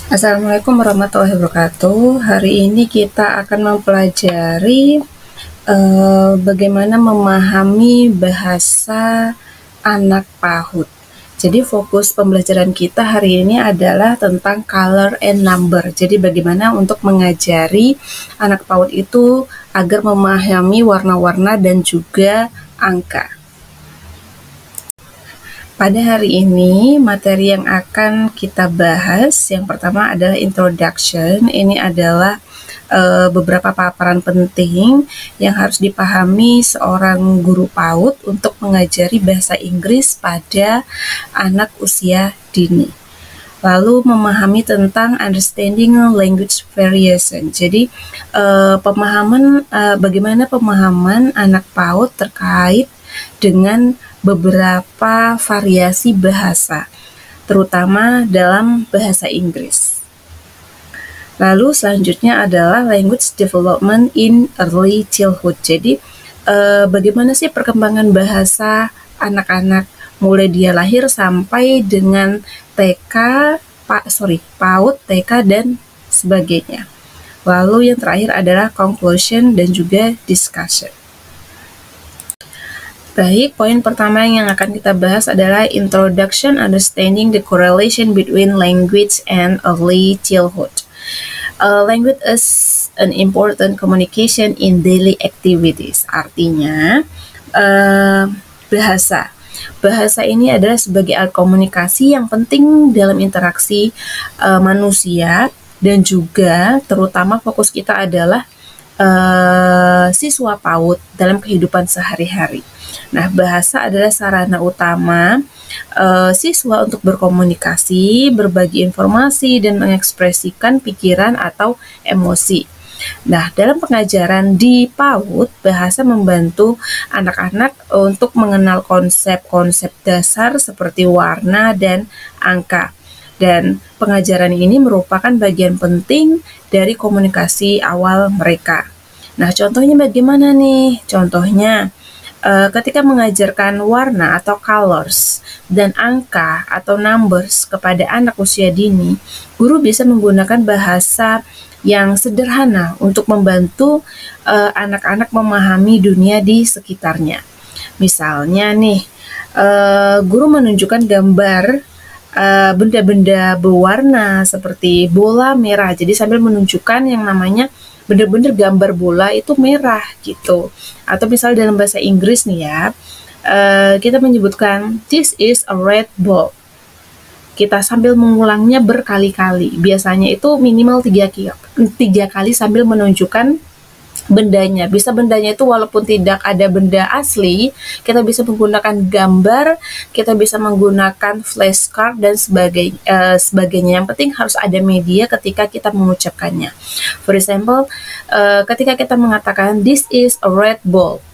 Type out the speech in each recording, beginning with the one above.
Assalamualaikum warahmatullahi wabarakatuh. Hari ini kita akan mempelajari bagaimana memahami bahasa anak PAUD. Jadi fokus pembelajaran kita hari ini adalah tentang color and number. Jadi bagaimana untuk mengajari anak PAUD itu agar memahami warna-warna dan juga angka. Pada hari ini, materi yang akan kita bahas, yang pertama adalah introduction. Ini adalah beberapa paparan penting yang harus dipahami seorang guru PAUD untuk mengajari bahasa Inggris pada anak usia dini. Lalu memahami tentang understanding language variation. Jadi bagaimana pemahaman anak PAUD terkait dengan beberapa variasi bahasa, terutama dalam bahasa Inggris. Lalu selanjutnya adalah language development in early childhood. Jadi bagaimana sih perkembangan bahasa anak-anak mulai dia lahir sampai dengan PAUD, TK dan sebagainya. Lalu yang terakhir adalah conclusion dan juga discussion. Baik, poin pertama yang akan kita bahas adalah introduction understanding the correlation between language and early childhood. Language is an important communication in daily activities. Artinya, bahasa ini adalah sebagai alat komunikasi yang penting dalam interaksi manusia, dan juga terutama fokus kita adalah siswa PAUD dalam kehidupan sehari-hari. Nah, bahasa adalah sarana utama siswa untuk berkomunikasi, berbagi informasi, dan mengekspresikan pikiran atau emosi. Nah, dalam pengajaran di PAUD, bahasa membantu anak-anak untuk mengenal konsep-konsep dasar seperti warna dan angka. Dan pengajaran ini merupakan bagian penting dari komunikasi awal mereka. Nah, contohnya bagaimana nih? Contohnya, ketika mengajarkan warna atau colors dan angka atau numbers kepada anak usia dini, guru bisa menggunakan bahasa yang sederhana untuk membantu anak-anak memahami dunia di sekitarnya. Misalnya nih, guru menunjukkan gambar benda-benda berwarna seperti bola merah. Jadi sambil menunjukkan yang namanya bener-bener gambar bola itu merah gitu. Atau misalnya dalam bahasa Inggris nih ya, kita menyebutkan this is a red ball. Kita sambil mengulangnya berkali-kali. Biasanya itu minimal 3 kali sambil menunjukkan bendanya. Bisa bendanya itu walaupun tidak ada benda asli, kita bisa menggunakan gambar, kita bisa menggunakan flashcard dan sebagainya. Yang penting harus ada media ketika kita mengucapkannya. For example, ketika kita mengatakan this is a red ball.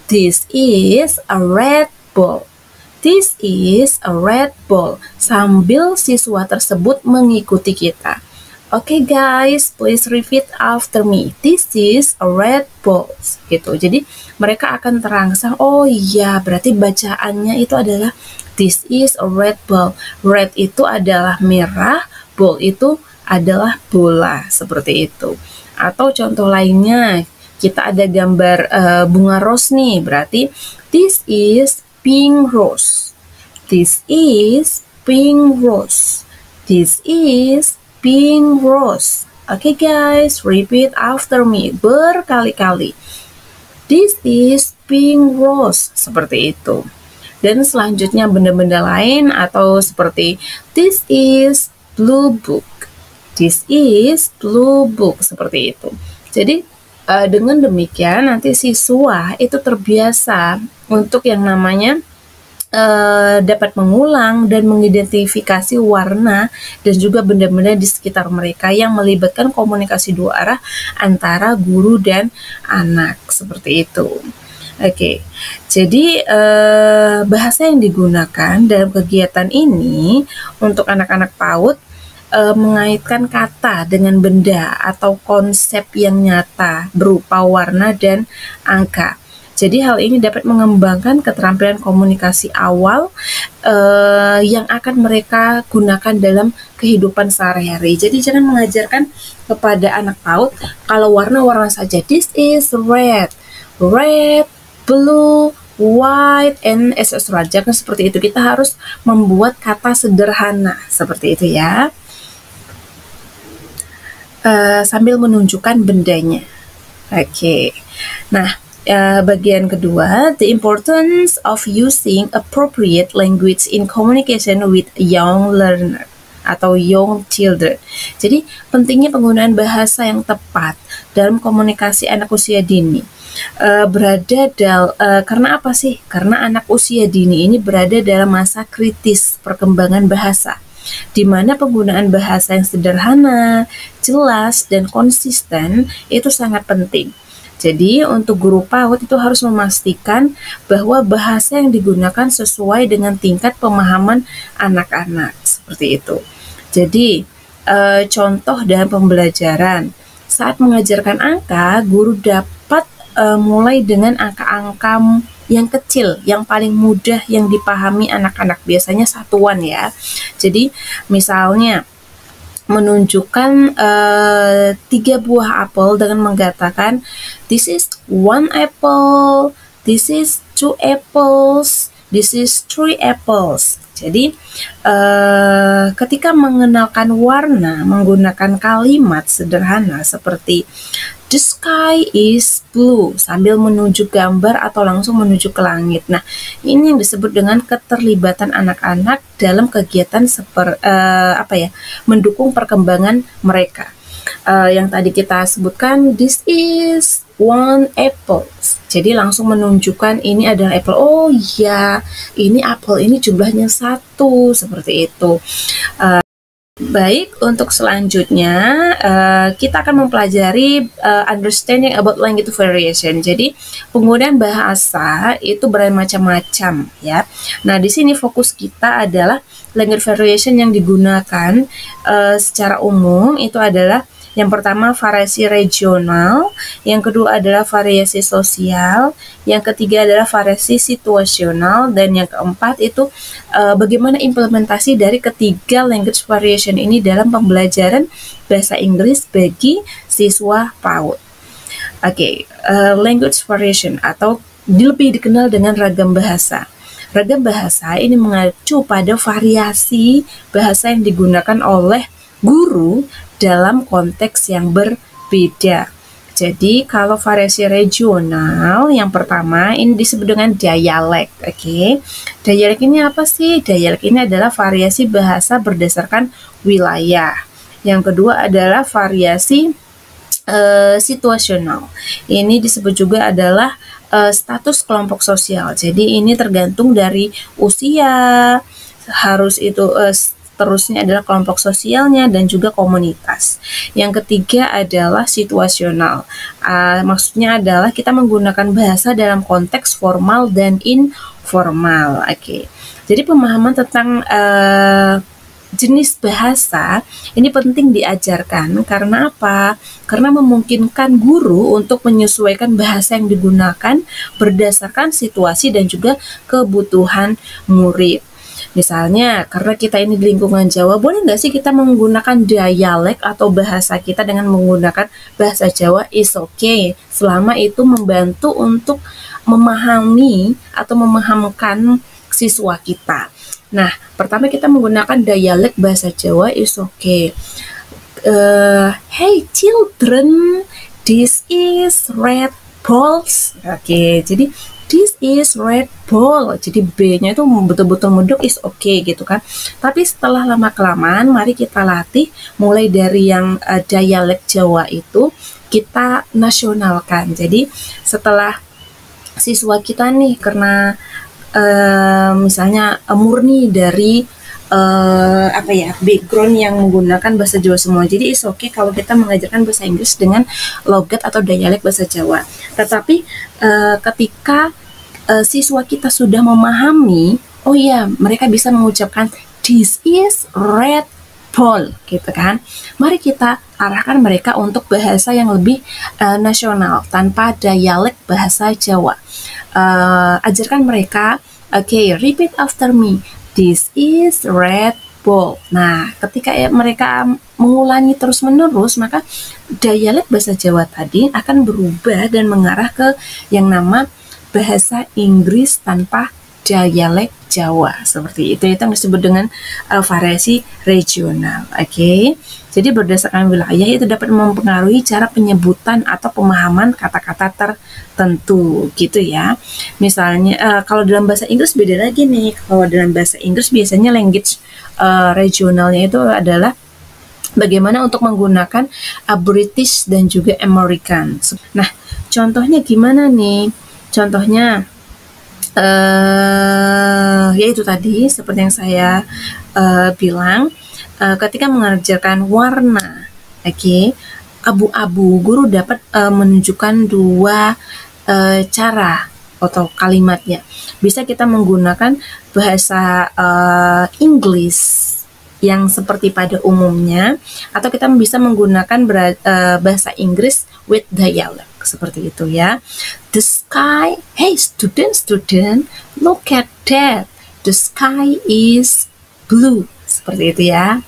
This is a red ball. This is a red ball. Sambil siswa tersebut mengikuti kita. Oke guys, please repeat after me. This is a red ball. Gitu. Jadi mereka akan terangsang, oh iya, berarti bacaannya itu adalah this is a red ball. Red itu adalah merah, ball itu adalah bola, seperti itu. Atau contoh lainnya, kita ada gambar bunga rose nih, berarti this is pink rose. This is pink rose. This is pink rose. Oke guys, repeat after me berkali-kali. This is pink rose. Seperti itu. Dan selanjutnya benda-benda lain atau seperti this is blue book. This is blue book. Seperti itu. Jadi dengan demikian nanti siswa itu terbiasa untuk yang namanya dapat mengulang dan mengidentifikasi warna dan juga benda-benda di sekitar mereka yang melibatkan komunikasi dua arah antara guru dan anak, seperti itu. Oke, jadi bahasa yang digunakan dalam kegiatan ini untuk anak-anak PAUD mengaitkan kata dengan benda atau konsep yang nyata berupa warna dan angka. Jadi hal ini dapat mengembangkan keterampilan komunikasi awal yang akan mereka gunakan dalam kehidupan sehari-hari. Jadi jangan mengajarkan kepada anak PAUD kalau warna-warna saja. This is red, blue, white, and etc. Jangan seperti itu. Kita harus membuat kata sederhana seperti itu ya. Sambil menunjukkan bendanya. Oke. Nah, bagian kedua, the importance of using appropriate language in communication with young learner atau young children. Jadi, pentingnya penggunaan bahasa yang tepat dalam komunikasi anak usia dini. Karena apa sih? Karena anak usia dini ini berada dalam masa kritis perkembangan bahasa, di mana penggunaan bahasa yang sederhana, jelas, dan konsisten itu sangat penting. Jadi untuk guru PAUD itu harus memastikan bahwa bahasa yang digunakan sesuai dengan tingkat pemahaman anak-anak, seperti itu. Jadi contoh dalam pembelajaran, saat mengajarkan angka, guru dapat mulai dengan angka-angka yang kecil, yang paling mudah yang dipahami anak-anak, biasanya satuan ya. Jadi misalnya menunjukkan 3 buah apel dengan mengatakan this is 1 apple, this is 2 apples, this is 3 apples. Jadi ketika mengenalkan warna menggunakan kalimat sederhana seperti the sky is blue sambil menunjuk gambar atau langsung menuju ke langit. Nah, ini yang disebut dengan keterlibatan anak-anak dalam kegiatan mendukung perkembangan mereka. Yang tadi kita sebutkan, this is 1 apple. Jadi langsung menunjukkan ini adalah apple. Oh ya, ini apel, ini jumlahnya 1, seperti itu. Baik, untuk selanjutnya kita akan mempelajari understanding about language variation. Jadi penggunaan bahasa itu bermacam-macam ya. Nah, di sini fokus kita adalah language variation yang digunakan secara umum itu adalah yang pertama variasi regional, yang kedua adalah variasi sosial, yang ketiga adalah variasi situasional, dan yang keempat itu bagaimana implementasi dari ketiga language variation ini dalam pembelajaran bahasa Inggris bagi siswa PAUD. Oke, language variation atau lebih dikenal dengan ragam bahasa. Ragam bahasa ini mengacu pada variasi bahasa yang digunakan oleh guru dalam konteks yang berbeda. Jadi kalau variasi regional yang pertama ini disebut dengan dialek. Oke. Dialek ini apa sih? Dialek ini adalah variasi bahasa berdasarkan wilayah. Yang kedua adalah variasi situasional. Ini disebut juga adalah status kelompok sosial. Jadi ini tergantung dari usia, harus itu terusnya adalah kelompok sosialnya dan juga komunitas. Yang ketiga adalah situasional. Maksudnya adalah kita menggunakan bahasa dalam konteks formal dan informal. Oke. Jadi pemahaman tentang jenis bahasa ini penting diajarkan karena apa? Karena memungkinkan guru untuk menyesuaikan bahasa yang digunakan berdasarkan situasi dan juga kebutuhan murid. Misalnya, karena kita ini di lingkungan Jawa, boleh nggak sih kita menggunakan dialek atau bahasa kita dengan menggunakan bahasa Jawa? Is okay, selama itu membantu untuk memahami atau memahamkan siswa kita. Nah, pertama kita menggunakan dialek bahasa Jawa, is okay. Hey children, this is red balls. Oke, jadi this is red ball. Jadi B-nya itu betul-betul medok is okay gitu kan. Tapi setelah lama-kelamaan mari kita latih mulai dari yang dialek Jawa itu kita nasionalkan. Jadi setelah siswa kita nih karena misalnya murni dari background yang menggunakan bahasa Jawa semua. Jadi is okay kalau kita mengajarkan bahasa Inggris dengan logat atau dialek bahasa Jawa. Tetapi ketika siswa kita sudah memahami, oh ya, mereka bisa mengucapkan this is red Pol gitu kan. Mari kita arahkan mereka untuk bahasa yang lebih nasional tanpa dialek bahasa Jawa. Ajarkan mereka, okay, repeat after me. This is Red Bull. Nah, ketika mereka mengulangi terus-menerus, maka dialek bahasa Jawa tadi akan berubah dan mengarah ke yang nama bahasa Inggris tanpa dialek Jawa, seperti itu yang disebut dengan variasi regional. Oke. Jadi berdasarkan wilayah itu dapat mempengaruhi cara penyebutan atau pemahaman kata-kata tertentu gitu ya. Misalnya kalau dalam bahasa Inggris beda lagi nih. Kalau dalam bahasa Inggris biasanya language regionalnya itu adalah bagaimana untuk menggunakan British dan juga American. Nah, contohnya gimana nih? Contohnya yaitu tadi seperti yang saya bilang, ketika mengajarkan warna, okay, abu-abu, guru dapat menunjukkan dua cara atau kalimatnya. Bisa kita menggunakan bahasa Inggris yang seperti pada umumnya, atau kita bisa menggunakan bahasa Inggris with dialect, seperti itu ya. The sky, hey student, look at that. The sky is blue, seperti itu ya.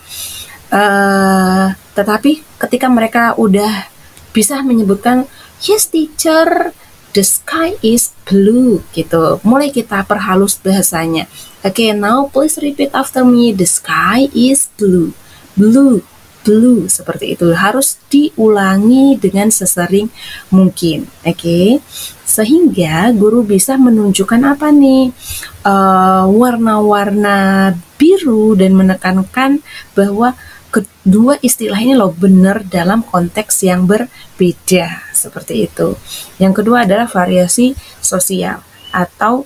Tetapi ketika mereka udah bisa menyebutkan, yes teacher, the sky is blue, gitu. Mulai kita perhalus bahasanya. Okay, now please repeat after me. The sky is blue. Blue, blue, seperti itu. Harus diulangi dengan sesering mungkin. Okay, sehingga guru bisa menunjukkan apa nih? Warna-warna biru dan menekankan bahwa kedua istilah ini loh benar dalam konteks yang berbeda, seperti itu. Yang kedua adalah variasi sosial atau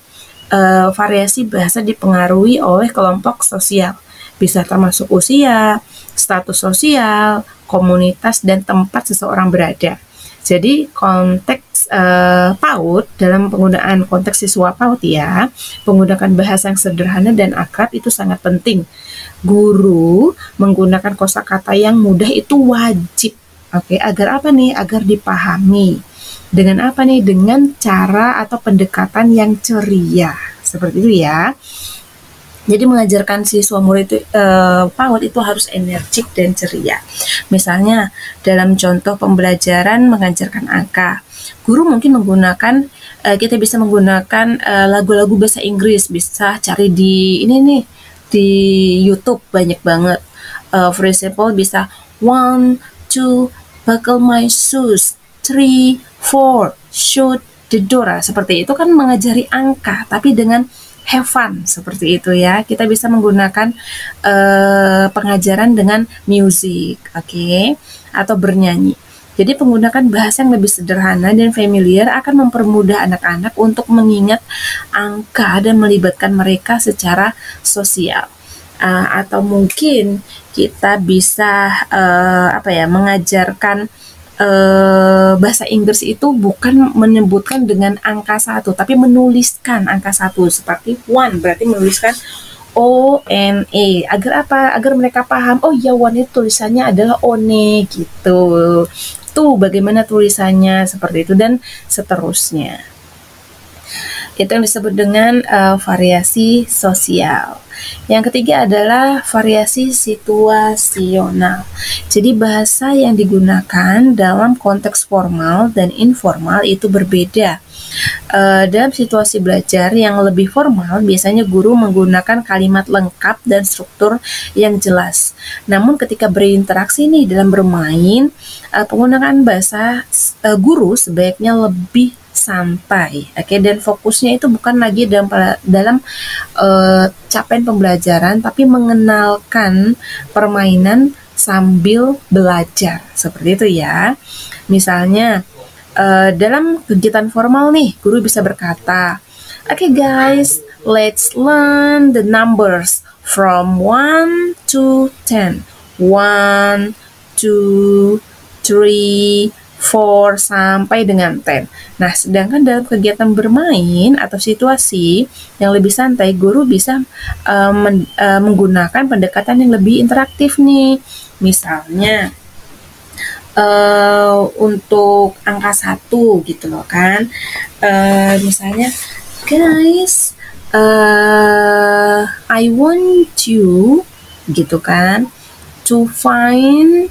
variasi bahasa dipengaruhi oleh kelompok sosial. Bisa termasuk usia, status sosial, komunitas, dan tempat seseorang berada. Jadi konteks PAUD dalam penggunaan konteks siswa PAUD ya, menggunakan bahasa yang sederhana dan akrab itu sangat penting. Guru menggunakan kosakata yang mudah itu wajib. Oke, agar apa nih? Agar dipahami. Dengan apa nih? Dengan cara atau pendekatan yang ceria. Seperti itu ya. Jadi mengajarkan siswa murid PAUD itu harus energik dan ceria. Misalnya dalam contoh pembelajaran mengajarkan angka, guru mungkin menggunakan kita bisa menggunakan lagu-lagu bahasa Inggris, bisa cari di ini nih di YouTube banyak banget. For example bisa 1, 2, buckle my shoes, 3, 4, shoot the door. Seperti itu kan mengajari angka tapi dengan have fun, seperti itu ya. Kita bisa menggunakan pengajaran dengan music, okay? Atau bernyanyi. Jadi menggunakan bahasa yang lebih sederhana dan familiar akan mempermudah anak-anak untuk mengingat angka dan melibatkan mereka secara sosial. Atau mungkin kita bisa mengajarkan bahasa Inggris itu bukan menyebutkan dengan angka 1, tapi menuliskan angka 1 seperti one, berarti menuliskan O-N-E. Agar apa? Agar mereka paham, oh ya one itu tulisannya adalah one gitu. Tuh bagaimana tulisannya, seperti itu dan seterusnya. Itu yang disebut dengan variasi sosial. Yang ketiga adalah variasi situasional. Jadi bahasa yang digunakan dalam konteks formal dan informal itu berbeda. Dalam situasi belajar yang lebih formal, biasanya guru menggunakan kalimat lengkap dan struktur yang jelas. Namun ketika berinteraksi nih dalam bermain, penggunaan bahasa guru sebaiknya lebih santai, oke, dan fokusnya itu bukan lagi dalam capaian pembelajaran, tapi mengenalkan permainan sambil belajar, seperti itu ya. Misalnya dalam kegiatan formal nih, guru bisa berkata, "Okay guys, let's learn the numbers from 1 to 10. 1, 2, 3, 4 sampai dengan 10. Nah, sedangkan dalam kegiatan bermain atau situasi yang lebih santai, guru bisa menggunakan pendekatan yang lebih interaktif nih. Misalnya untuk angka 1 gitu loh kan. Misalnya, guys, I want you gitu kan to find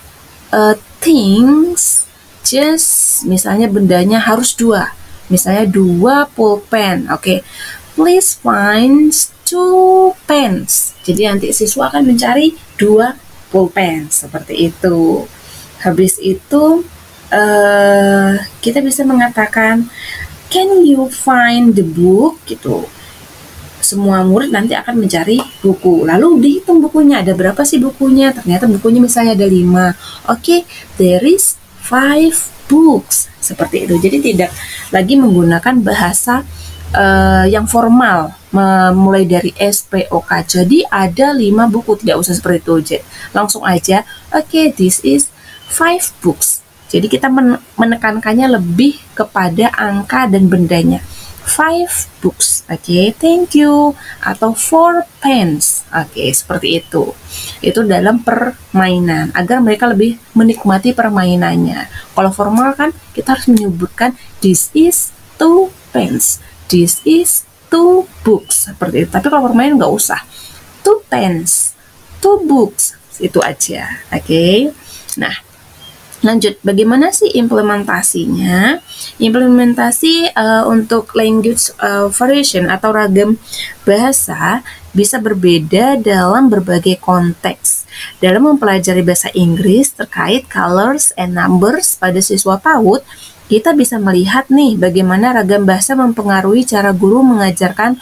things, just misalnya bendanya harus 2, misalnya 2 pulpen. Oke, please find 2 pens. Jadi nanti siswa akan mencari 2 pulpen seperti itu. Habis itu kita bisa mengatakan, can you find the book gitu. Semua murid nanti akan mencari buku. Lalu dihitung bukunya, ada berapa sih bukunya? Ternyata bukunya misalnya ada 5. Oke, there is 5 books. Seperti itu. Jadi tidak lagi menggunakan bahasa yang formal, mulai dari SPOK. Jadi ada 5 buku, tidak usah seperti itu. Langsung aja, oke, this is 5 books. Jadi kita menekankannya lebih kepada angka dan bendanya. 5 books, oke, thank you, atau 4 pens, oke, seperti itu. Itu dalam permainan, agar mereka lebih menikmati permainannya. Kalau formal kan, kita harus menyebutkan this is 2 pens, this is 2 books, seperti itu. Tapi kalau permainan nggak usah, 2 pens, 2 books, itu aja, oke. Nah, lanjut, bagaimana sih implementasinya? Implementasi untuk language variation atau ragam bahasa bisa berbeda dalam berbagai konteks. Dalam mempelajari bahasa Inggris terkait colors and numbers pada siswa PAUD, kita bisa melihat nih bagaimana ragam bahasa mempengaruhi cara guru mengajarkan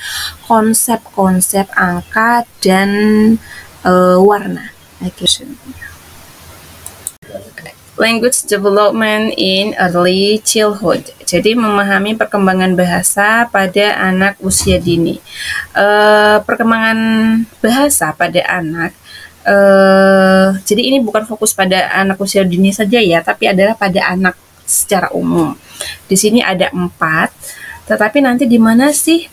konsep-konsep angka dan warna. Language development in early childhood. Jadi memahami perkembangan bahasa pada anak usia dini. Perkembangan bahasa pada anak. Jadi ini bukan fokus pada anak usia dini saja ya, tapi adalah pada anak secara umum. Di sini ada 4. Tetapi nanti di mana sih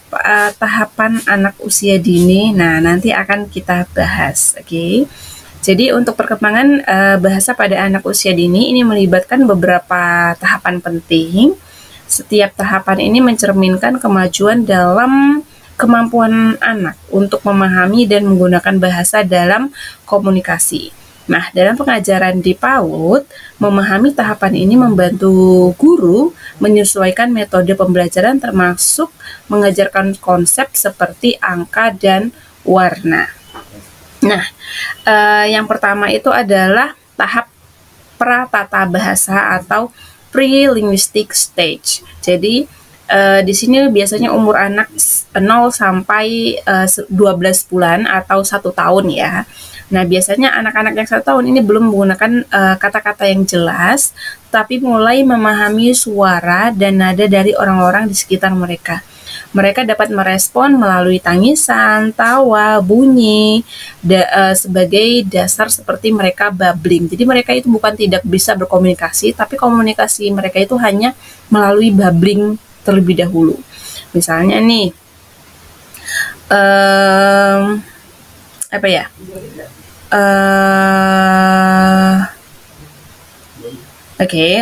tahapan anak usia dini? Nah, nanti akan kita bahas, oke? Jadi untuk perkembangan bahasa pada anak usia dini ini melibatkan beberapa tahapan penting. Setiap tahapan ini mencerminkan kemajuan dalam kemampuan anak untuk memahami dan menggunakan bahasa dalam komunikasi. Nah, dalam pengajaran di PAUD, memahami tahapan ini membantu guru menyesuaikan metode pembelajaran termasuk mengajarkan konsep seperti angka dan warna. Nah, yang pertama itu adalah tahap pratata bahasa atau pre-linguistic stage. Jadi, di sini biasanya umur anak 0 sampai 12 bulan atau 1 tahun ya. Nah, biasanya anak-anak yang 1 tahun ini belum menggunakan kata-kata yang jelas, tapi mulai memahami suara dan nada dari orang-orang di sekitar mereka. Mereka dapat merespon melalui tangisan, tawa, bunyi, sebagai dasar seperti mereka babbling. Jadi mereka itu bukan tidak bisa berkomunikasi, tapi komunikasi mereka itu hanya melalui babbling terlebih dahulu. Misalnya nih,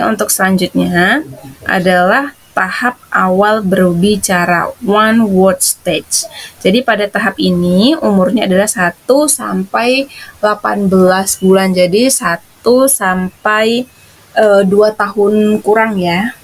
untuk selanjutnya adalah tahap awal berbicara, one word stage. Jadi pada tahap ini umurnya adalah 1 sampai 18 bulan. Jadi 1 sampai 2 tahun kurang ya.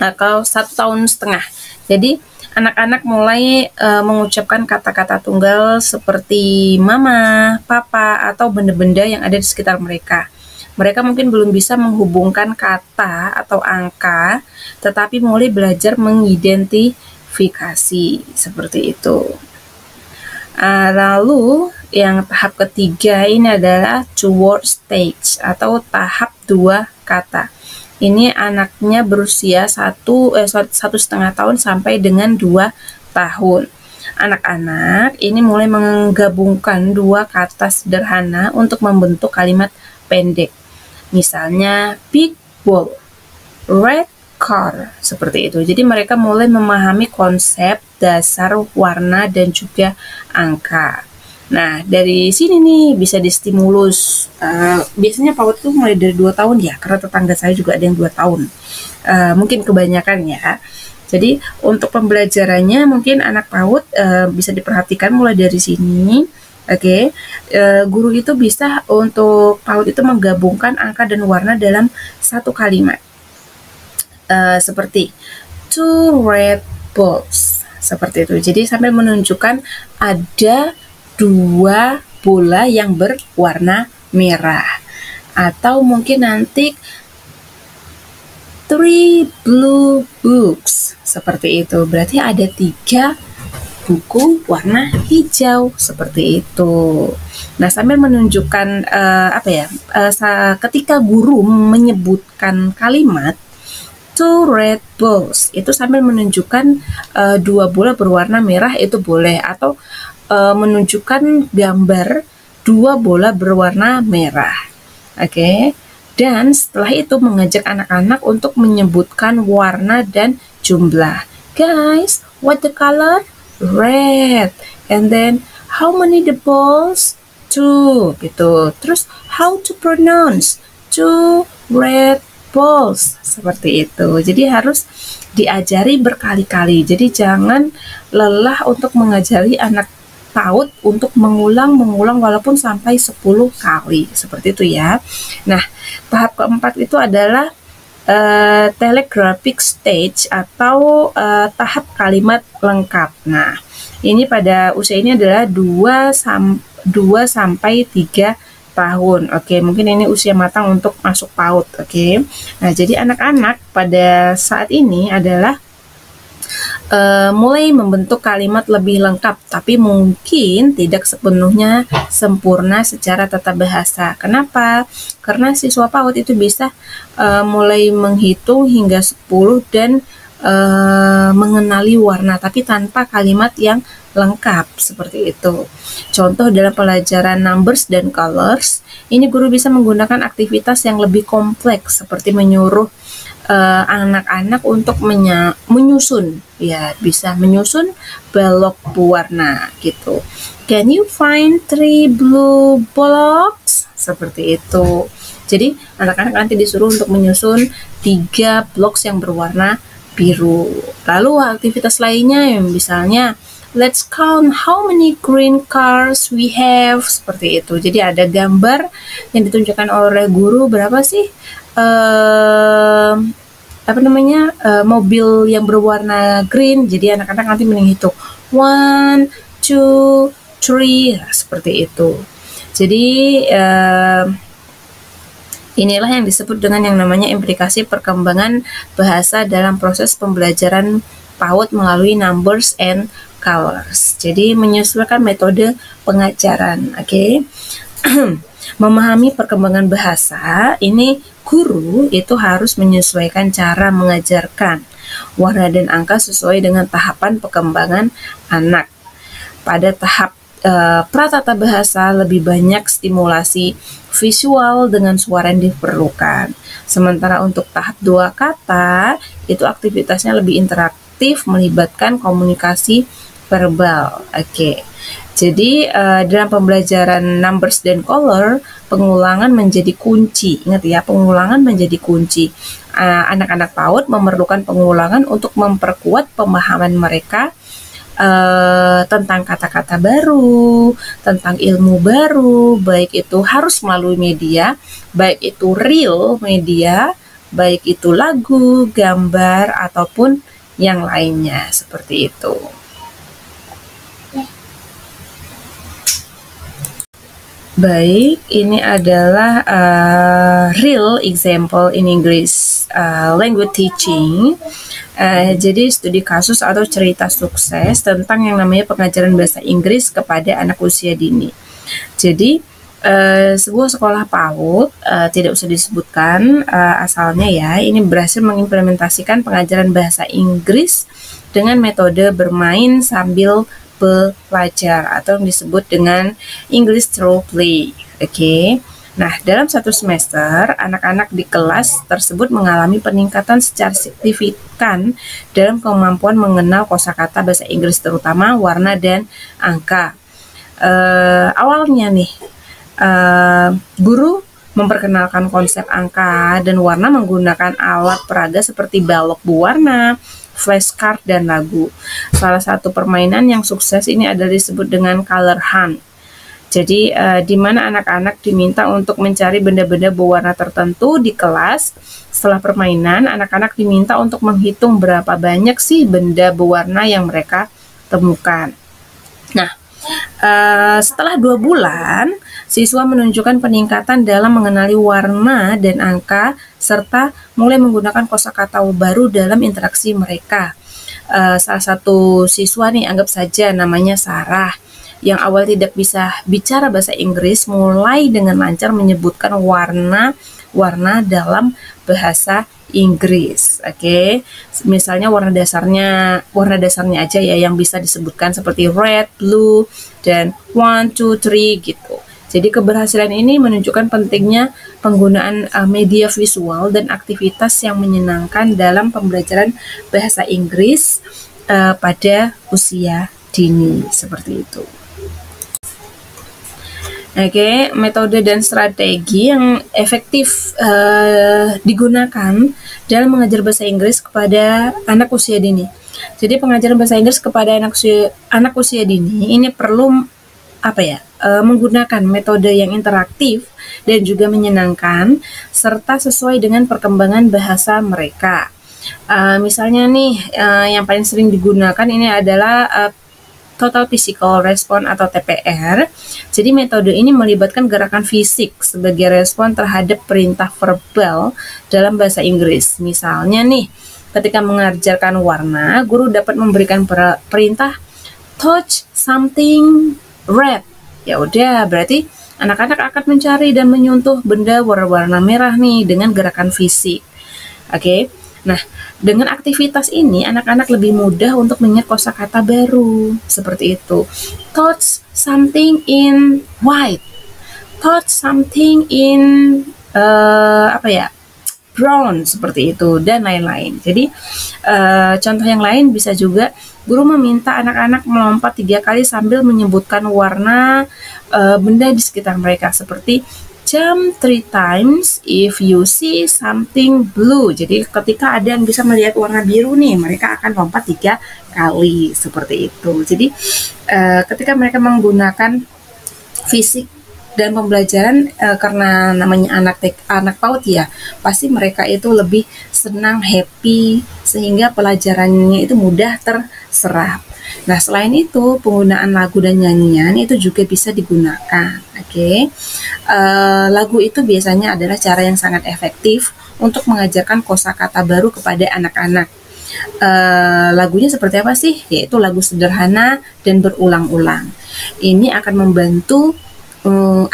Atau 1 tahun setengah. Jadi anak-anak mulai mengucapkan kata-kata tunggal seperti mama, papa, atau benda-benda yang ada di sekitar mereka. Mereka mungkin belum bisa menghubungkan kata atau angka, tetapi mulai belajar mengidentifikasi seperti itu. Lalu yang tahap ketiga ini adalah two word stage atau tahap 2 kata. Ini anaknya berusia 1,5 tahun sampai dengan 2 tahun. Anak-anak ini mulai menggabungkan 2 kata sederhana untuk membentuk kalimat pendek. Misalnya big ball, red car, seperti itu. Jadi mereka mulai memahami konsep dasar warna dan juga angka. Nah, dari sini nih bisa distimulus. Biasanya PAUD itu mulai dari 2 tahun ya, karena tetangga saya juga ada yang 2 tahun. Mungkin kebanyakan ya. Jadi untuk pembelajarannya mungkin anak PAUD bisa diperhatikan mulai dari sini. Oke, guru itu bisa untuk PAUD itu menggabungkan angka dan warna dalam satu kalimat. Seperti two red balls, seperti itu. Jadi sambil menunjukkan ada 2 bola yang berwarna merah, atau mungkin nanti 3 blue books, seperti itu. Berarti ada 3 buku warna hijau, seperti itu. Nah, sambil menunjukkan ketika guru menyebutkan kalimat two red balls, itu sambil menunjukkan 2 bola berwarna merah itu boleh, atau menunjukkan gambar 2 bola berwarna merah. Oke. Dan setelah itu mengajak anak-anak untuk menyebutkan warna dan jumlah. Guys, what the color? Red. And then how many the balls? 2 gitu. Terus how to pronounce? 2 red balls, seperti itu. Jadi harus diajari berkali-kali. Jadi jangan lelah untuk mengajari anak PAUD untuk mengulang walaupun sampai 10 kali, seperti itu ya. Nah, tahap keempat itu adalah telegraphic stage atau tahap kalimat lengkap. Nah, ini pada usia ini adalah 2 sampai 3 tahun. Oke, mungkin ini usia matang untuk masuk PAUD. Oke. Nah, jadi anak-anak pada saat ini adalah mulai membentuk kalimat lebih lengkap, tapi mungkin tidak sepenuhnya sempurna secara tata bahasa. Kenapa? Karena siswa PAUD itu bisa mulai menghitung hingga 10 dan mengenali warna, tapi tanpa kalimat yang lengkap, seperti itu. Contoh dalam pelajaran numbers dan colors, ini guru bisa menggunakan aktivitas yang lebih kompleks, seperti menyuruh anak-anak untuk menyusun, ya bisa menyusun balok berwarna gitu. Can you find 3 blue blocks? Seperti itu. Jadi anak-anak nanti disuruh untuk menyusun 3 blok yang berwarna biru. Lalu aktivitas lainnya yang misalnya let's count how many green cars we have, seperti itu. Jadi ada gambar yang ditunjukkan oleh guru berapa sih mobil yang berwarna green. Jadi anak-anak nanti menghitung 1, 2, 3, seperti itu. Jadi inilah yang disebut dengan yang namanya implikasi perkembangan bahasa dalam proses pembelajaran PAUD melalui numbers and colors. Jadi menyesuaikan metode pengajaran. Oke. Memahami perkembangan bahasa, ini guru itu harus menyesuaikan cara mengajarkan warna dan angka sesuai dengan tahapan perkembangan anak. Pada tahap pratata bahasa lebih banyak stimulasi visual dengan suara yang diperlukan. Sementara untuk tahap 2 kata, itu aktivitasnya lebih interaktif, melibatkan komunikasi verbal. Oke. Jadi dalam pembelajaran numbers dan color, pengulangan menjadi kunci. Ingat ya, pengulangan menjadi kunci. Anak-anak PAUD memerlukan pengulangan untuk memperkuat pemahaman mereka tentang kata-kata baru, tentang ilmu baru, baik itu harus melalui media, baik itu real media, baik itu lagu, gambar, ataupun yang lainnya, seperti itu. Baik, ini adalah real example in English language teaching. Jadi studi kasus atau cerita sukses tentang yang namanya pengajaran bahasa Inggris kepada anak usia dini. Jadi sebuah sekolah PAUD, tidak usah disebutkan asalnya ya, ini berhasil mengimplementasikan pengajaran bahasa Inggris dengan metode bermain sambil belajar atau yang disebut dengan English through play. Oke. Nah, dalam satu semester, anak-anak di kelas tersebut mengalami peningkatan secara signifikan dalam kemampuan mengenal kosakata bahasa Inggris, terutama warna dan angka. Awalnya nih, guru memperkenalkan konsep angka dan warna menggunakan alat peraga seperti balok berwarna, flashcard, dan lagu. Salah satu permainan yang sukses ini adalah disebut dengan color hunt. Jadi di mana anak-anak diminta untuk mencari benda-benda berwarna tertentu di kelas. Setelah permainan, anak-anak diminta untuk menghitung berapa banyak sih benda berwarna yang mereka temukan. Nah, setelah 2 bulan, siswa menunjukkan peningkatan dalam mengenali warna dan angka, serta mulai menggunakan kosakata baru dalam interaksi mereka. Salah satu siswa nih, anggap saja namanya Sarah, yang awal tidak bisa bicara bahasa Inggris, mulai dengan lancar menyebutkan warna dalam bahasa Inggris. Oke. Misalnya warna dasarnya aja ya yang bisa disebutkan seperti red, blue, dan 1, 2, 3 gitu. Jadi keberhasilan ini menunjukkan pentingnya penggunaan media visual dan aktivitas yang menyenangkan dalam pembelajaran bahasa Inggris pada usia dini, seperti itu. Oke, metode dan strategi yang efektif digunakan dalam mengajar bahasa Inggris kepada anak usia dini. Jadi pengajaran bahasa Inggris kepada anak usia dini ini perlu menggunakan metode yang interaktif dan juga menyenangkan serta sesuai dengan perkembangan bahasa mereka. Misalnya nih, yang paling sering digunakan ini adalah Total Physical Response atau TPR. Jadi metode ini melibatkan gerakan fisik sebagai respon terhadap perintah verbal dalam bahasa Inggris. Misalnya nih, ketika mengajarkan warna, guru dapat memberikan perintah touch something red. Ya udah, berarti anak-anak akan mencari dan menyentuh benda warna merah nih dengan gerakan fisik. Oke. Nah, dengan aktivitas ini anak-anak lebih mudah untuk mengingat kosakata baru, seperti itu. Touch something in white. Touch something in brown, seperti itu, dan lain-lain. Jadi contoh yang lain bisa juga guru meminta anak-anak melompat 3 kali sambil menyebutkan warna benda di sekitar mereka, seperti jump 3 times if you see something blue. Jadi ketika ada yang bisa melihat warna biru nih, mereka akan lompat 3 kali, seperti itu. Jadi ketika mereka menggunakan fisik dan pembelajaran, karena namanya anak PAUD ya, pasti mereka itu lebih senang, happy, sehingga pelajarannya itu mudah terserap. Nah, selain itu penggunaan lagu dan nyanyian itu juga bisa digunakan. Oke. Lagu itu biasanya adalah cara yang sangat efektif untuk mengajarkan kosakata baru kepada anak-anak. Lagunya seperti apa sih? Yaitu lagu sederhana dan berulang-ulang. Ini akan membantu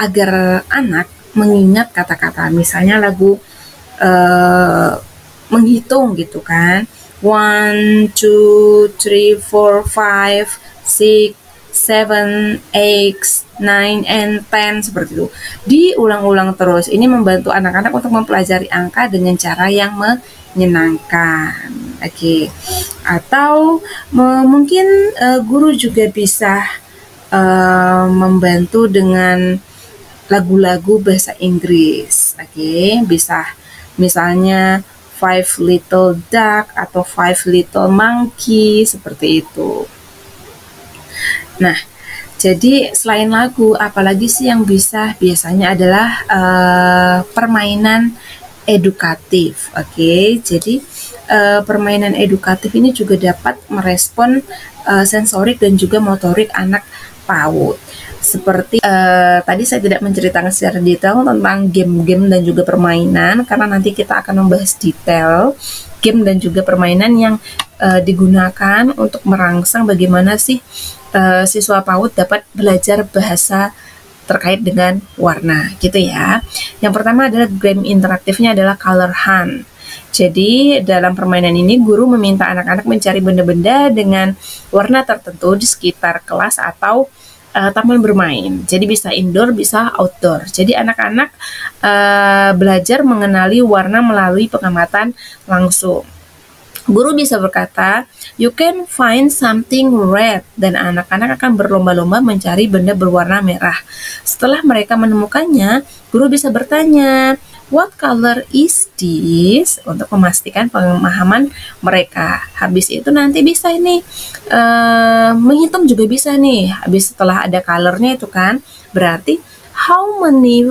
agar anak mengingat kata-kata. Misalnya lagu menghitung gitu kan. 1, 2, 3, 4, 5, 6, 7, 8, 9, and 10, seperti itu. Diulang-ulang terus. Ini membantu anak-anak untuk mempelajari angka dengan cara yang menyenangkan. Oke. Atau mungkin guru juga bisa membantu dengan lagu-lagu bahasa Inggris. Oke, bisa misalnya 5 Little Duck atau 5 Little Monkey, seperti itu. Nah, jadi selain lagu, apalagi sih yang bisa? Biasanya adalah permainan edukatif. Oke, jadi permainan edukatif ini juga dapat merespon sensorik dan juga motorik anak PAUD. Seperti tadi saya tidak menceritakan secara detail tentang game-game dan juga permainan, karena nanti kita akan membahas detail game dan juga permainan yang digunakan untuk merangsang bagaimana sih siswa PAUD dapat belajar bahasa terkait dengan warna, gitu ya. Yang pertama adalah game interaktifnya adalah color hunt. Jadi dalam permainan ini guru meminta anak-anak mencari benda-benda dengan warna tertentu di sekitar kelas atau taman bermain. Jadi bisa indoor, bisa outdoor. Jadi anak-anak belajar mengenali warna melalui pengamatan langsung. Guru bisa berkata, "You can find something red," dan anak-anak akan berlomba-lomba mencari benda berwarna merah. Setelah mereka menemukannya, guru bisa bertanya, "What color is this?" untuk memastikan pemahaman mereka. Habis itu nanti bisa ini menghitung juga bisa nih. Habis setelah ada colornya itu kan, berarti how many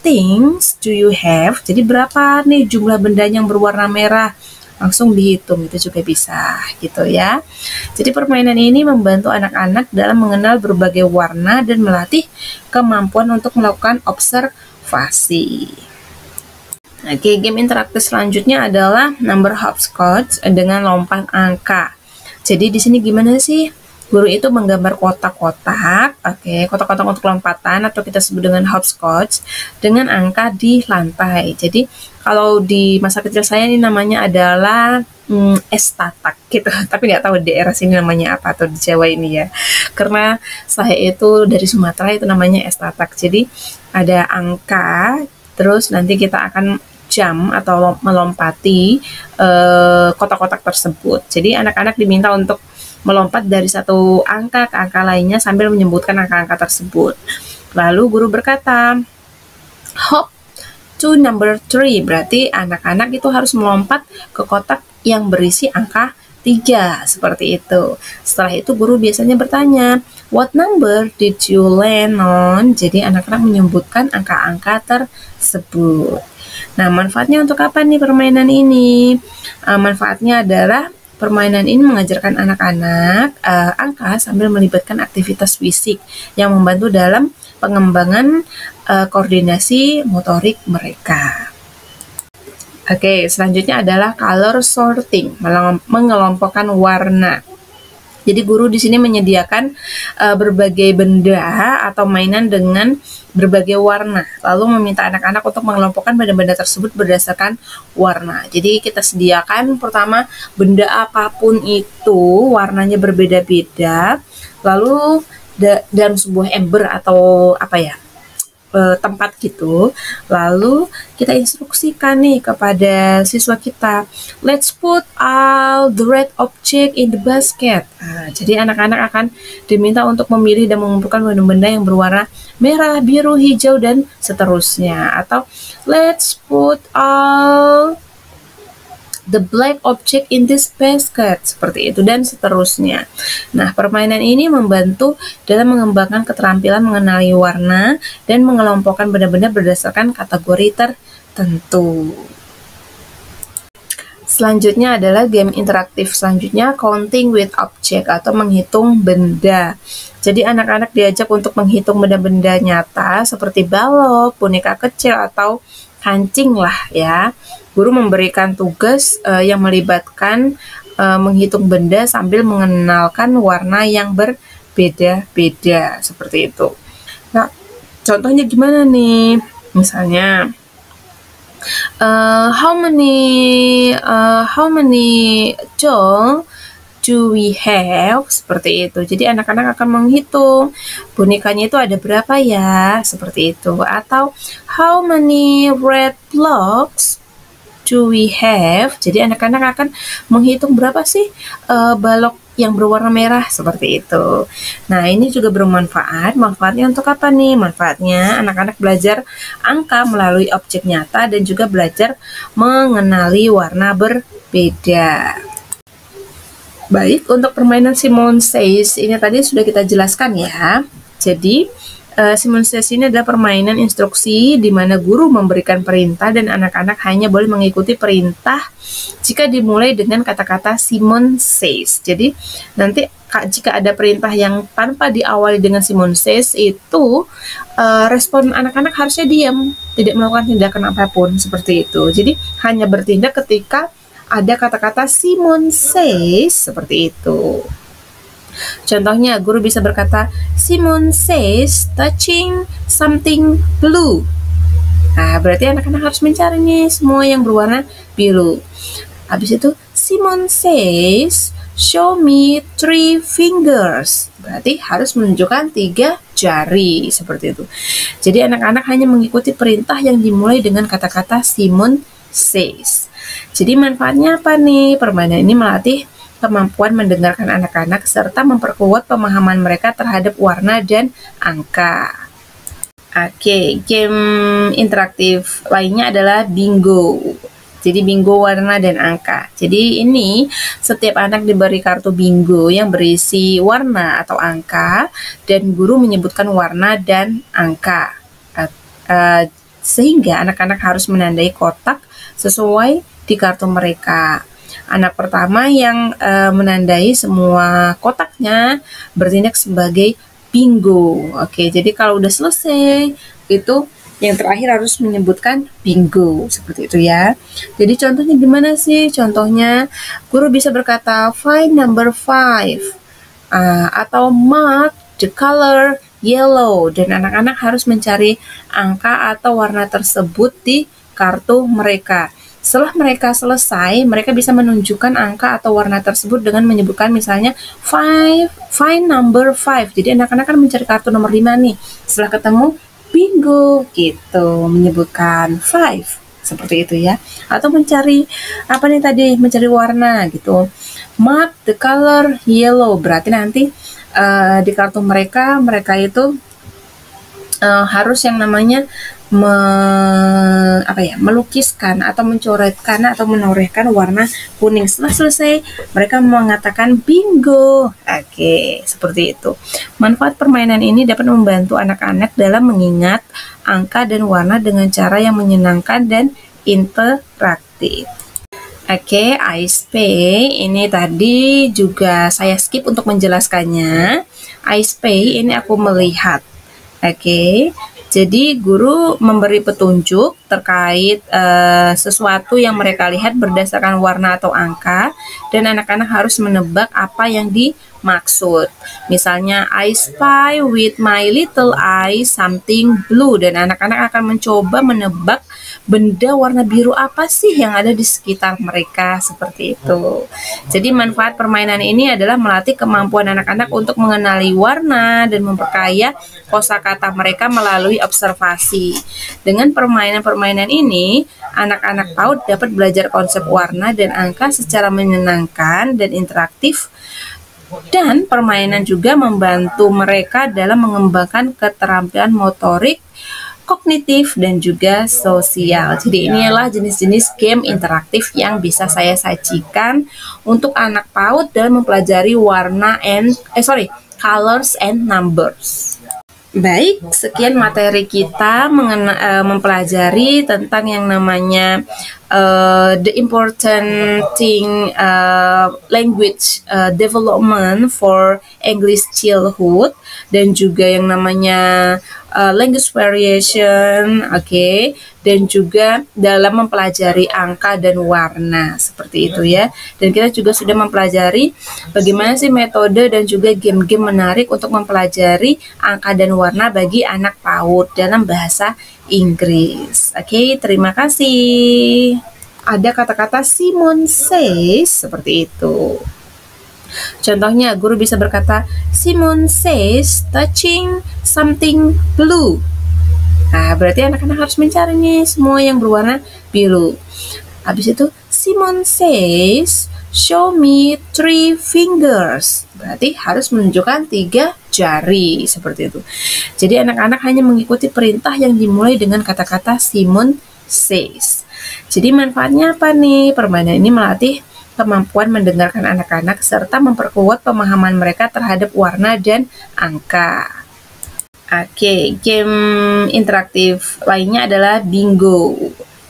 things do you have? Jadi berapa nih jumlah benda yang berwarna merah? Langsung dihitung, itu juga bisa gitu ya. Jadi permainan ini membantu anak-anak dalam mengenal berbagai warna dan melatih kemampuan untuk melakukan observasi. Oke, game interaktif selanjutnya adalah number hopscotch dengan lompat angka. Jadi di sini gimana sih? Guru itu menggambar kotak-kotak, kotak-kotak untuk lompatan atau kita sebut dengan hopscotch dengan angka di lantai. Jadi kalau di masa kecil saya ini namanya adalah estatak gitu, tapi nggak tahu di daerah sini namanya apa atau di Jawa ini ya. Karena saya itu dari Sumatera itu namanya estatak. Jadi ada angka, terus nanti kita akan jump atau melompati kotak-kotak tersebut. Jadi anak-anak diminta untuk melompat dari satu angka ke angka lainnya sambil menyebutkan angka-angka tersebut. Lalu guru berkata, "Hop to number 3." Berarti anak-anak itu harus melompat ke kotak yang berisi angka 3, seperti itu. Setelah itu guru biasanya bertanya, "What number did you land on?" Jadi anak-anak menyebutkan angka-angka tersebut. Nah, manfaatnya untuk apa nih permainan ini? Manfaatnya adalah permainan ini mengajarkan anak-anak angka sambil melibatkan aktivitas fisik yang membantu dalam pengembangan koordinasi motorik mereka. Oke, selanjutnya adalah color sorting, mengelompokkan warna. Jadi guru di sini menyediakan berbagai benda atau mainan dengan berbagai warna, lalu meminta anak-anak untuk mengelompokkan benda-benda tersebut berdasarkan warna. Jadi kita sediakan pertama benda apapun itu warnanya berbeda-beda, lalu dalam sebuah ember atau tempat gitu, lalu kita instruksikan nih kepada siswa kita, "Let's put all the red object in the basket." Jadi anak-anak akan diminta untuk memilih dan mengumpulkan benda-benda yang berwarna merah, biru, hijau, dan seterusnya. Atau "Let's put all the black object in this basket," seperti itu, dan seterusnya. Nah, permainan ini membantu dalam mengembangkan keterampilan mengenali warna dan mengelompokkan benda-benda berdasarkan kategori tertentu. Selanjutnya adalah game interaktif selanjutnya, counting with object atau menghitung benda. Jadi anak-anak diajak untuk menghitung benda-benda nyata seperti balok, boneka kecil, atau kancing lah ya. Guru memberikan tugas yang melibatkan menghitung benda sambil mengenalkan warna yang berbeda-beda seperti itu. Nah, contohnya gimana nih? Misalnya, how many doll do we have? Seperti itu. Jadi anak-anak akan menghitung bonekanya itu ada berapa ya, seperti itu. Atau how many red blocks do we have? Jadi anak-anak akan menghitung berapa sih balok yang berwarna merah, seperti itu. Nah, ini juga bermanfaat. Manfaatnya untuk apa nih? Manfaatnya anak-anak belajar angka melalui objek nyata dan juga belajar mengenali warna berbeda. Baik, untuk permainan Simon Says ini tadi sudah kita jelaskan ya. Jadi Simon Says ini adalah permainan instruksi di mana guru memberikan perintah dan anak-anak hanya boleh mengikuti perintah jika dimulai dengan kata-kata Simon Says. Jadi nanti jika ada perintah yang tanpa diawali dengan Simon Says itu respon anak-anak harusnya diam, tidak melakukan tindakan apapun seperti itu. Jadi hanya bertindak ketika ada kata-kata Simon Says seperti itu. Contohnya, guru bisa berkata, "Simon says touching something blue." Nah, berarti anak-anak harus mencari nih semua yang berwarna biru. Habis itu, Simon says show me 3 fingers. Berarti harus menunjukkan 3 jari, seperti itu. Jadi anak-anak hanya mengikuti perintah yang dimulai dengan kata-kata Simon says. Jadi manfaatnya apa nih? Permainan ini melatih kemampuan mendengarkan anak-anak serta memperkuat pemahaman mereka terhadap warna dan angka. Oke, game interaktif lainnya adalah bingo. Jadi bingo warna dan angka. Jadi ini setiap anak diberi kartu bingo yang berisi warna atau angka dan guru menyebutkan warna dan angka. Sehingga anak-anak harus menandai kotak sesuai di kartu mereka. Anak pertama yang menandai semua kotaknya bertindak sebagai bingo. Oke, jadi kalau udah selesai itu yang terakhir harus menyebutkan bingo, seperti itu ya. Jadi contohnya gimana sih? Contohnya guru bisa berkata find number 5 atau mark the color yellow, dan anak-anak harus mencari angka atau warna tersebut di kartu mereka. Setelah mereka selesai, mereka bisa menunjukkan angka atau warna tersebut dengan menyebutkan misalnya find number 5. Jadi anak-anak kan mencari kartu nomor 5 nih. Setelah ketemu bingo gitu, menyebutkan 5 seperti itu ya. Atau mencari apa nih tadi, mencari warna gitu. Mark the color yellow, berarti nanti di kartu mereka itu harus yang namanya melukiskan atau mencoretkan atau menorehkan warna kuning. Setelah selesai, mereka mengatakan bingo. Oke, seperti itu. Manfaat permainan ini dapat membantu anak-anak dalam mengingat angka dan warna dengan cara yang menyenangkan dan interaktif. Oke, I Spy ini tadi juga saya skip untuk menjelaskannya. I Spy ini aku melihat. Oke, jadi guru memberi petunjuk terkait sesuatu yang mereka lihat berdasarkan warna atau angka, dan anak-anak harus menebak apa yang dimaksud. Misalnya, I spy with my little eye something blue, dan anak-anak akan mencoba menebak benda warna biru apa sih yang ada di sekitar mereka, seperti itu. Jadi manfaat permainan ini adalah melatih kemampuan anak-anak untuk mengenali warna dan memperkaya kosakata mereka melalui observasi. Dengan permainan-permainan ini, anak-anak PAUD dapat belajar konsep warna dan angka secara menyenangkan dan interaktif, dan permainan juga membantu mereka dalam mengembangkan keterampilan motorik, kognitif, dan juga sosial. Jadi inilah jenis-jenis game interaktif yang bisa saya sajikan untuk anak PAUD dalam mempelajari colors and numbers. Baik, sekian materi kita mempelajari tentang yang namanya the important thing language development for English childhood, dan juga yang namanya language variation, oke, dan juga dalam mempelajari angka dan warna, seperti itu ya. Dan kita juga sudah mempelajari bagaimana sih metode dan juga game-game menarik untuk mempelajari angka dan warna bagi anak PAUD dalam bahasa Inggris. Oke, terima kasih. Ada kata-kata Simon says, seperti itu. Contohnya, guru bisa berkata, Simon says touching something blue. Nah, berarti anak-anak harus mencari nih semua yang berwarna biru. Habis itu, Simon says show me 3 fingers. Berarti harus menunjukkan 3 jari, seperti itu. Jadi anak-anak hanya mengikuti perintah yang dimulai dengan kata-kata Simon says. Jadi manfaatnya apa nih? Permainan ini melatih kemampuan mendengarkan anak-anak serta memperkuat pemahaman mereka terhadap warna dan angka. Oke, game interaktif lainnya adalah bingo.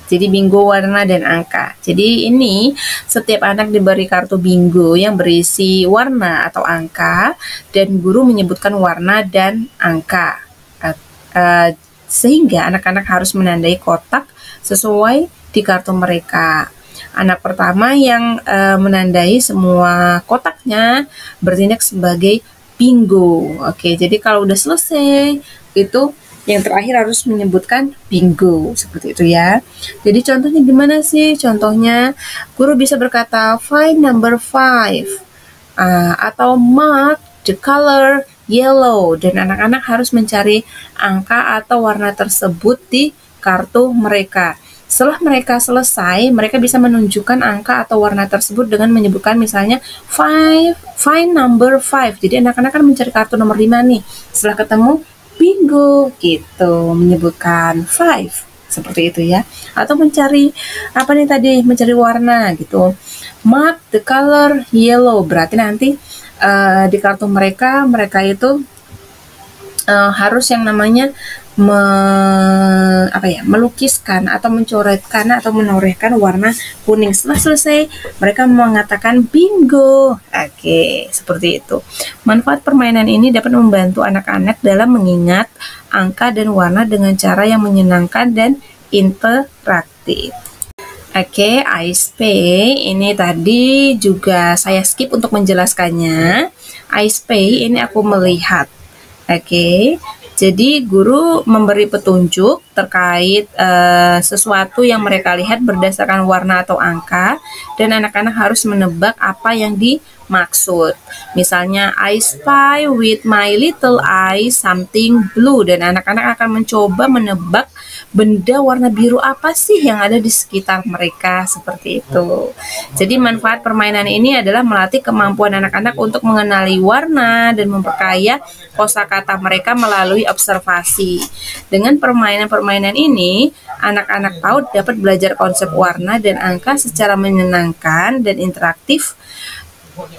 Jadi bingo warna dan angka. Jadi ini setiap anak diberi kartu bingo yang berisi warna atau angka, dan guru menyebutkan warna dan angka. Sehingga anak-anak harus menandai kotak sesuai di kartu mereka. Anak pertama yang menandai semua kotaknya bertindak sebagai bingo. Oke, jadi kalau udah selesai itu yang terakhir harus menyebutkan bingo, seperti itu ya. Jadi contohnya gimana sih? Contohnya guru bisa berkata find number 5 atau mark the color yellow, dan anak-anak harus mencari angka atau warna tersebut di kartu mereka. Setelah mereka selesai, mereka bisa menunjukkan angka atau warna tersebut dengan menyebutkan misalnya find number 5. Jadi anak-anak kan mencari kartu nomor 5 nih. Setelah ketemu, bingo gitu, menyebutkan 5. Seperti itu ya. Atau mencari apa nih tadi? Mencari warna gitu. Mark the color yellow. Berarti nanti di kartu mereka itu harus yang namanya melukiskan atau mencoretkan atau menorehkan warna kuning. Setelah selesai, mereka mengatakan bingo. Oke, seperti itu. Manfaat permainan ini dapat membantu anak-anak dalam mengingat angka dan warna dengan cara yang menyenangkan dan interaktif. Oke, I Spy ini tadi juga saya skip untuk menjelaskannya. I Spy ini aku melihat. Oke, jadi guru memberi petunjuk terkait sesuatu yang mereka lihat berdasarkan warna atau angka, dan anak-anak harus menebak apa yang dimaksud. Misalnya, I spy with my little eye something blue, dan anak-anak akan mencoba menebak benda warna biru apa sih yang ada di sekitar mereka, seperti itu. Jadi manfaat permainan ini adalah melatih kemampuan anak-anak untuk mengenali warna dan memperkaya kosakata mereka melalui observasi. Dengan permainan-permainan ini, anak-anak PAUD dapat belajar konsep warna dan angka secara menyenangkan dan interaktif,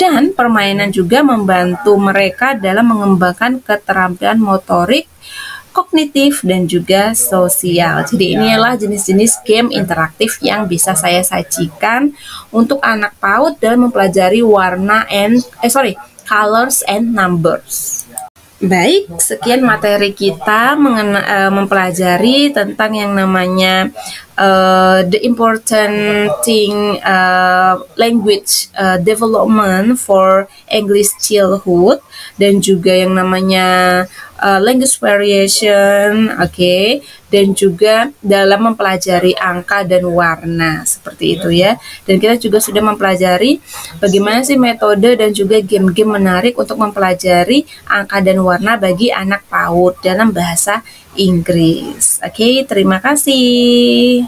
dan permainan juga membantu mereka dalam mengembangkan keterampilan motorik, kognitif, dan juga sosial. Jadi inilah jenis-jenis game interaktif yang bisa saya sajikan untuk anak PAUD dalam mempelajari colors and numbers. Baik, sekian materi kita mempelajari tentang yang namanya the important thing language development for English childhood, dan juga yang namanya language variation, dan juga dalam mempelajari angka dan warna, seperti itu ya. Dan kita juga sudah mempelajari bagaimana sih metode dan juga game-game menarik untuk mempelajari angka dan warna bagi anak PAUD dalam bahasa Inggris. Terima kasih.